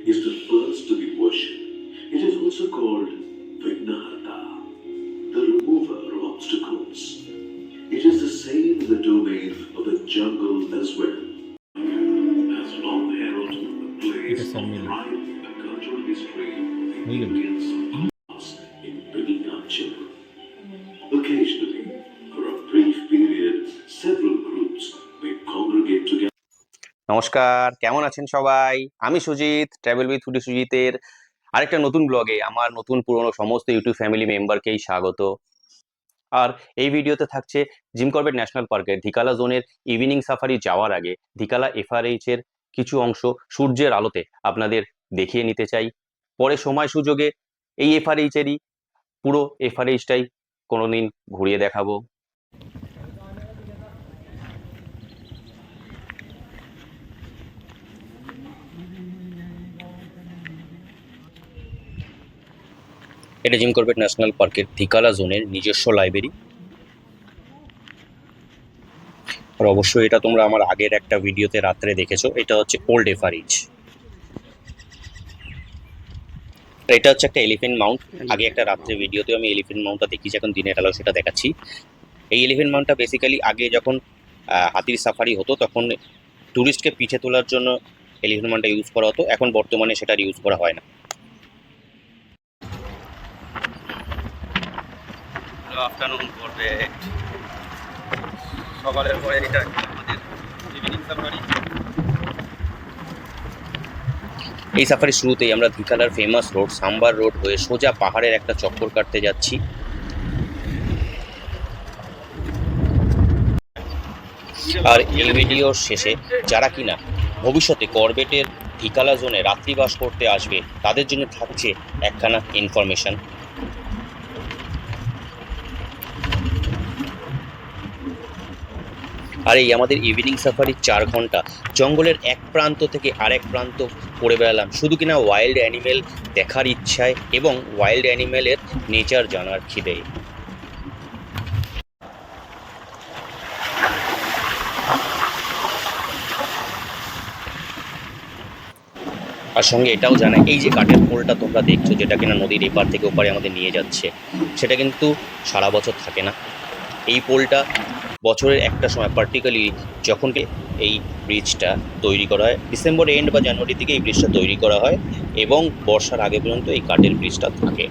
is the first to be worshipped. It is also called Vignaharta, the remover of obstacles. It is the same in the domain of the jungle as well. As long heralded the place of pride and cultural history of the Indians in bringing up children. Occasionally, for a brief period, several groups may congregate together. নমস্কার, কেমন আছেন সবাই? আমি Sujit, travel with foodie সুজিতের আরেকটা নতুন ব্লগে আমার নতুন পুরনো সমস্ত ইউটিউব ফ্যামিলি মেম্বারকেই স্বাগত। আর এই ভিডিওতে থাকছে জিম করবেট ন্যাশনাল পার্কের ধিকালা জোনের ইভিনিং সাফারি যাওয়ার আগে ধিকালা এফআরএইচ এর কিছু অংশ সূর্যের আলোতে আপনাদের দেখিয়ে নিতে চাই। পরে সময় সুযোগে এই এফআরএইচ এরই পুরো এফআরএইচটাই কোনোদিন ঘুরিয়ে দেখাবো। এটা জিম করবেট ন্যাশনাল পার্কের ধিকালা জোনের নিজস্ব লাইব্রেরি। আর অবশ্যই এটা তোমরা আমার আগের একটা ভিডিওতে রাত্রে দেখেছো। এটা হচ্ছে ওল্ড এফআরএইচ। এটা হচ্ছে একটা এলিফ্যান্ট মাউন্ট। আগে একটা রাত্রে ভিডিওতে আমি এলিফ্যান্ট মাউন্টটা দেখিয়েছি, এখন দিনের আলো সেটা দেখাচ্ছি। এই এলিফ্যান্ট মাউন্টটা বেসিক্যালি আগে যখন হাতির সাফারি হতো তখন ট্যুরিস্টকে পিঠে তোলার জন্য এলিফ্যান্ট মাউন্টটা ইউজ করা হতো। এখন বর্তমানে সেটা ইউজ করা হয় না। আফটারনুন করবে সকালের পরে এটা আমাদের ইভিনিং সাফারি। এই সাফারির শুরুতেই আমরা ধিকালার ফেমাস রোড সাম্বার রোড হয়ে সোজা পাহাড়ের একটা চক্কর কাটতে যাচ্ছি। আর এই ভিডিওর শেষে যারা কিনা ভবিষ্যতে করবেটের ধিকালা জোনে রাত্রিবাস করতে আসবে তাদের জন্য থাকছে একখানা ইনফরমেশন। আর এই আমাদের ইভিনিং সাফারির 4 ঘন্টা জঙ্গলের এক প্রান্ত থেকে আরেক প্রান্ত করে বেড়ালাম শুধু কিনা ওয়াইল্ড অ্যানিমেল দেখার ইচ্ছায় এবং ওয়াইল্ড অ্যানিমেলের নেচার জানার খিদে। আর সঙ্গে এটাও জানাই, এই যে কাঠের পোলটা তোমরা দেখছো যেটা কিনা নদীর এপার থেকে ওপারে আমাদের নিয়ে যাচ্ছে, সেটা কিন্তু সারা বছর থাকে না। এই পোলটা বছরের একটা সময় পার্টিকুলারলি যখন এই ব্রিজটা তৈরি করা হয়, ডিসেম্বর এন্ড বা জানুয়ারির দিকে এই ব্রিজটা তৈরি করা হয় এবং বর্ষার আগে পর্যন্ত এই কাঠের ব্রিজটা থাকে।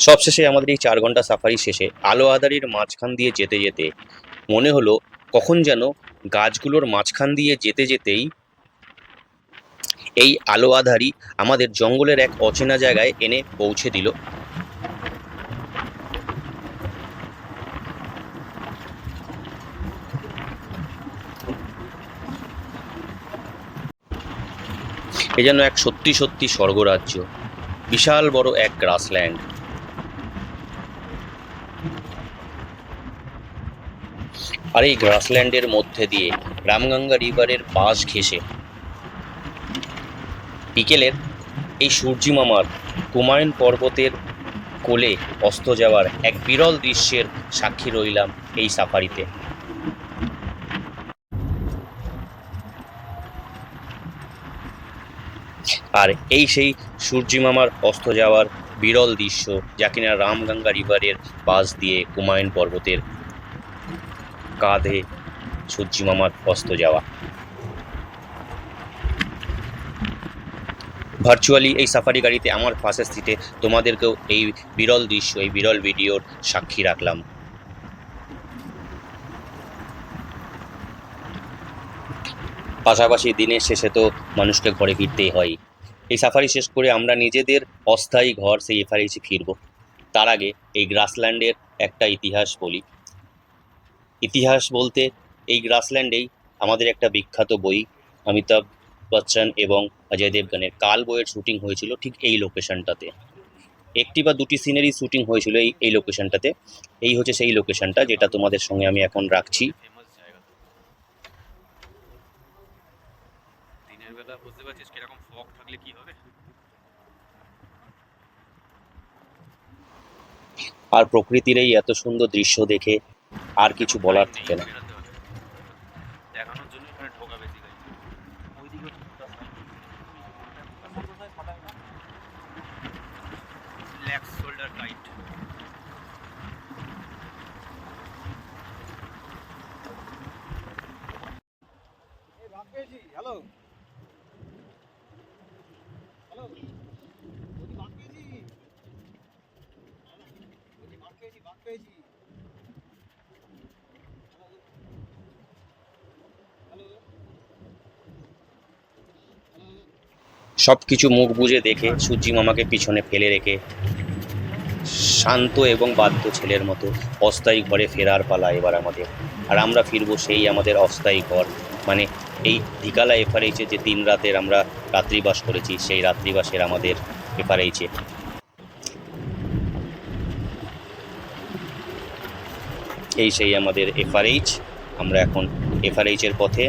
সবশেষে আমাদের এই 4 ঘন্টা সাফারি শেষে আলো আঁধারির মাঝখান দিয়ে যেতে যেতে মনে হলো কখন যেন গাছগুলোর মাঝখান দিয়ে যেতে যেতেই এই আলো আঁধারি আমাদের জঙ্গলের এক অচেনা জায়গায় এনে পৌঁছে দিল। এ যেন এক সত্যি সত্যি স্বর্গরাজ্য, বিশাল বড় এক গ্রাসল্যান্ড। আর এই গ্রাসল্যান্ডের মধ্যে দিয়ে রামগঙ্গা রিভারের পাশ ঘেঁষে বিকেলের এই সূর্যিমামার কুমায়ুন পর্বতের কোলে অস্ত যাওয়ার এক বিরল দৃশ্যের সাক্ষী রইলাম এই সাফারিতে। আর এই সেই সূর্যিমামার অস্ত যাওয়ার বিরল দৃশ্য, যা কিনা রামগঙ্গা রিভারের পাশ দিয়ে কুমায়ুন পর্বতের কাঁধে সূর্যিমামার অস্ত যাওয়া। ভার্চুয়ালি এই সাফারি গাড়িতে আমার পাশের সিটে তোমাদেরকেও এই বিরল দৃশ্য, এই বিরল ভিডিওর সাক্ষী রাখলাম। পাশাপাশি দিনের শেষে তো মানুষকে ঘরে ফিরতেই হয়। এই সাফারি শেষ করে আমরা নিজেদের অস্থায়ী ঘর সেই এফআরএইচে ফিরব। তার আগে এই গ্রাসল্যান্ডের একটা ইতিহাস বলি। ইতিহাস বলতে এই গ্রাসল্যান্ডেই আমাদের একটা বিখ্যাত বই অমিতাভ বচ্চন এবং অজয় দেবগনের কাল বইয়ের শুটিং হয়েছিল ঠিক এই লোকেশনটাতে। একটি বা দুটি সিনেরই শুটিং হয়েছিল এই লোকেশনটাতে। এই হচ্ছে সেই লোকেশনটা যেটা তোমাদের সঙ্গে আমি এখন রাখছি। দিনের বেলা বুঝতে পারছিস কিরকম ফগ থাকলে কি হবে। আর প্রকৃতির এই এত সুন্দর দৃশ্য দেখে আর কিছু বলার থাকে না। দেখানোর জন্য এখানে ঢোকা বেশি গাড়ি ওইদিকে relax shoulder tight. Hello hello বাদ পেয়েছি। সব কিছু মুখ বুজে দেখে সূর্যিমামাকে পিছনে ফেলে রেখে শান্ত এবং বাধ্য ছেলের মতো অস্থায়ী ঘরে ফেরার পালা এবার আমাদের। আর আমরা ফিরবো সেই আমাদের অস্থায়ী ঘর, মানে এই ধিকালা এফআরএইচে যে 3 রাতের আমরা রাত্রিবাস করেছি, সেই রাত্রিবাসের আমাদের এফআরএইচে। এই সেই আমাদের এফআরএইচ। আমরা এখন এফআরএইচের পথে।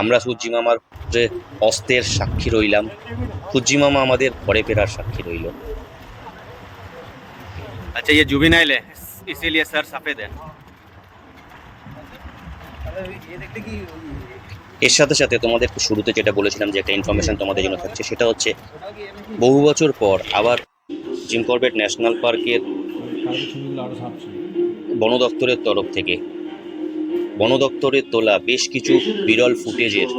আমরা সূর্যিমামার যে অস্তের সাক্ষী রইলাম, সূর্যিমামা আমাদের ঘরে ফেরার সাক্ষী রইল। अच्छा ये जुबिनाइल है इसीलिए सर सफेद है। এর সাথে সাথে তোমাদেরকে শুরুতে যেটা বলেছিলাম যে একটা ইনফরমেশন তোমাদের জন্য থাকছে, সেটা হচ্ছে বহু বছর পর আবার জিম করবেট ন্যাশনাল পার্কের বন দপ্তরের তরফ থেকে বন দপ্তরের তোলা বেশ কিছু বিরল ফুটেজের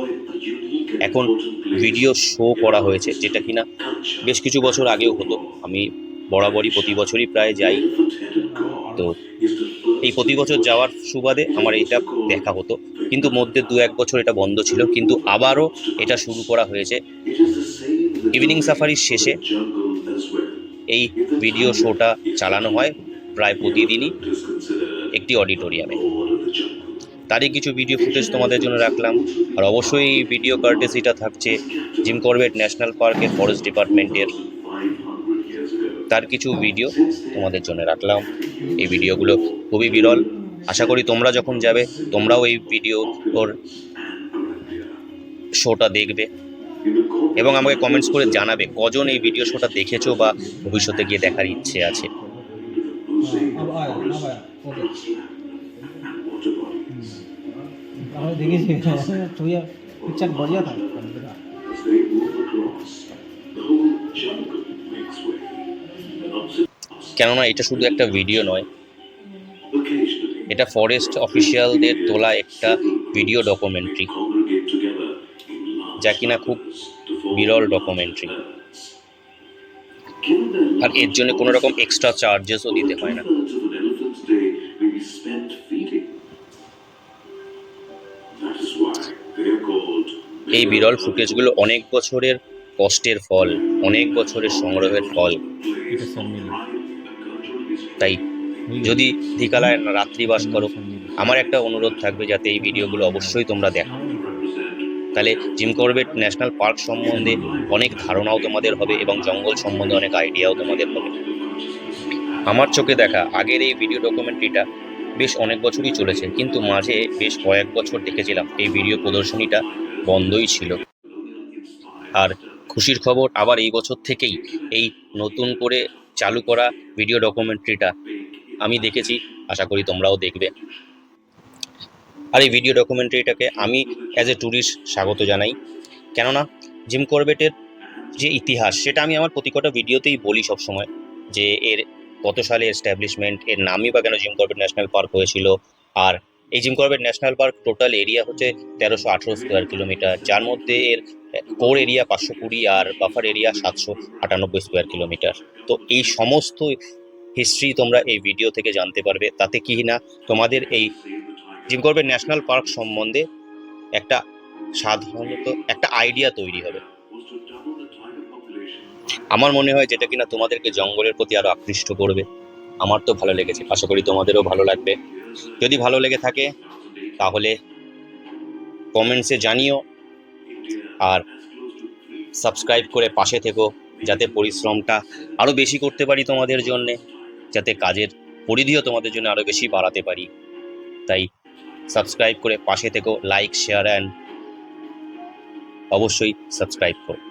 এখন ভিডিও শো করা হয়েছে, যেটা কিনা বেশ কিছু বছর আগেও হতো। আমি বরাবরই প্রতি বছরই প্রায় যাই, তো এই প্রতি বছর যাওয়ার সুবাদে আমার এটা দেখা হতো, কিন্তু মধ্যে 2-1 বছর এটা বন্ধ ছিল, কিন্তু আবারও এটা শুরু করা হয়েছে। ইভিনিং সাফারির শেষে এই ভিডিও শোটা চালানো হয় প্রায় প্রতিদিনই একটি অডিটোরিয়ামে। তারই কিছু ভিডিও ফুটেজ তোমাদের জন্য রাখলাম। আর অবশ্যই এই ভিডিও কার্টেসিটা থাকছে জিম করবেট ন্যাশনাল পার্কের ফরেস্ট ডিপার্টমেন্টের, তার কিছু ভিডিও তোমাদের জন্য রাখলাম। এই ভিডিওগুলো খুবই বিরল। আশা করি তোমরা যখন যাবে তোমরাও এই ভিডিওর শোটা দেখবে এবং আমাকে কমেন্টস করে জানাবে কজন এই ভিডিও শোটা দেখেছো বা ভবিষ্যতে গিয়ে দেখার ইচ্ছে আছে। কেননা এটা শুধু একটা ভিডিও নয়, এটা ফরেস্ট অফিসিয়ালদের তোলা একটা ভিডিও ডকুমেন্টারি, যা কিনা খুব বিরল ডকুমেন্টারি। আর এর জন্য কোনো রকম এক্সট্রা চার্জেসও দিতে হয় না। এই বিরল ফুটেজগুলো অনেক বছরের কষ্টের ফল, অনেক বছরের সংগ্রহের ফল। এটা সানমিলি। তাই যদি দীঘায় রাত্রিবাস করো, আমার একটা অনুরোধ থাকবে যাতে এই ভিডিওগুলো অবশ্যই তোমরা দেখো। তাহলে জিম করবেট ন্যাশনাল পার্ক সম্বন্ধে অনেক ধারণাও তোমাদের হবে এবং জঙ্গল সম্বন্ধে অনেক আইডিয়াও তোমাদের হবে। আমার চোখে দেখা আগের এই ভিডিও ডকুমেন্টারিটা বেশ অনেক বছরই চলেছে, কিন্তু মাঝে বেশ কয়েক বছর দেখেছিলাম এই ভিডিও প্রদর্শনীটা বন্ধই ছিল। আর খুশির খবর, আবার এই বছর থেকেই এই নতুন করে চালু করা ভিডিও ডকুমেন্টারিটা আমি দেখেছি, আশা করি তোমরাও দেখবে। আর এই ভিডিও ডকুমেন্টারিটাকে আমি অ্যাজ এ ট্যুরিস্ট স্বাগত জানাই, কেননা জিম করবেটের যে ইতিহাস সেটা আমি আমার প্রতি কটা ভিডিওতেই বলি সবসময়, যে এর কত সালে এস্টাবলিশমেন্ট, এর নামই বা কেন জিম করবেট ন্যাশনাল পার্ক হয়েছিল। আর এই Jim Corbett national park total area হচ্ছে 1318 স্কোয়ার কিলোমিটার, যার মধ্যে এর কোর এরিয়া 520 আর বাফার এরিয়া 798 স্কোয়ার কিলোমিটার। তো এই সমস্ত হিস্ট্রি তোমরা এই ভিডিও থেকে জানতে পারবে, তাতে কি না তোমাদের এই জিম করবেট ন্যাশনাল পার্ক সম্বন্ধে একটা সাধারণত একটা আইডিয়া তৈরি হবে। আমার মনে হয় যেটা কিনা তোমাদেরকে জঙ্গলের প্রতি আরো আকৃষ্ট করবে। আমার তো ভালো লেগেছে, আশা করি তোমাদেরও ভালো লাগবে। যদি ভালো লেগে থাকে তাহলে কমেন্টসে জানিও, আর সাবস্ক্রাইব করে পাশে থেকো, যাতে পরিশ্রমটা আরো বেশি করতে পারি তোমাদের জন্যে, যাতে কাজের পরিধিও তোমাদের জন্য আরো বেশি বাড়াতে পারি। তাই সাবস্ক্রাইব করে পাশে থেকো, লাইক, শেয়ার অ্যান্ড অবশ্যই সাবস্ক্রাইব করো।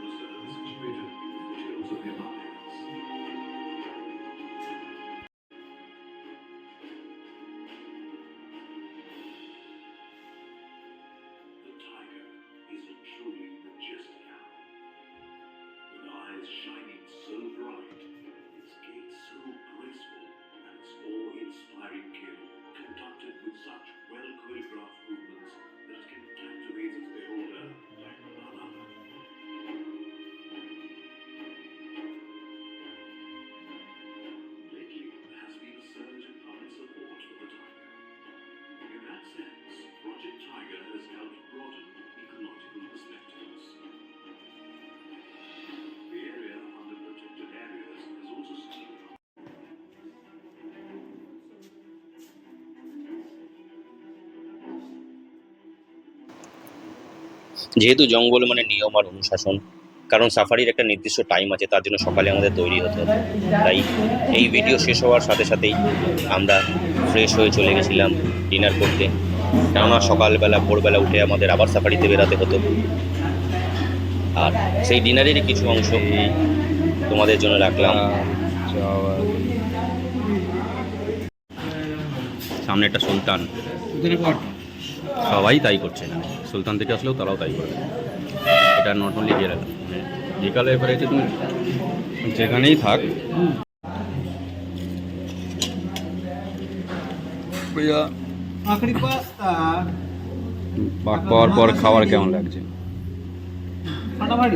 Shining so bright, its gait so graceful, and its awe-inspiring kill conducted with such well-choreographed movements that it can captivate its beholder like none other. Lately, there has been a surge in public support for the tiger. In that sense, Project Tiger has helped broaden ecological perspectives. The area under protected areas has also seen যেহেতু জঙ্গল মানে নিয়ম আর অনুশাসন, কারণ সাফারির একটা নির্দিষ্ট time আছে, তার জন্য সকালে আমাদের তৈরি হতে হবে। তাই এই ভিডিও শেষ হওয়ার সাথে সাথেই আমরা ফ্রেশ হয়ে চলে গেছিলাম ডিনার করতে, কেননা সকালবেলা ভোরবেলা উঠে আমাদের আবার সাফারিতে বেরাতে হতো। আর সেই ডিনারেরই কিছু অংশ তোমাদের জন্য রাখলাম। সামনে একটা সুলতান, সবাই তাই করছে, সুলতান থেকে আসলেও তারাও তাই করবে। এটা নট অনলি গেলে বিকালে এবারে যে তুমি যেখানেই থাক, आखिरी पास्ता পাক পাওয়ার পর খাবার কেমন লাগছে? फटाफट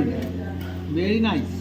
वेरी नाइस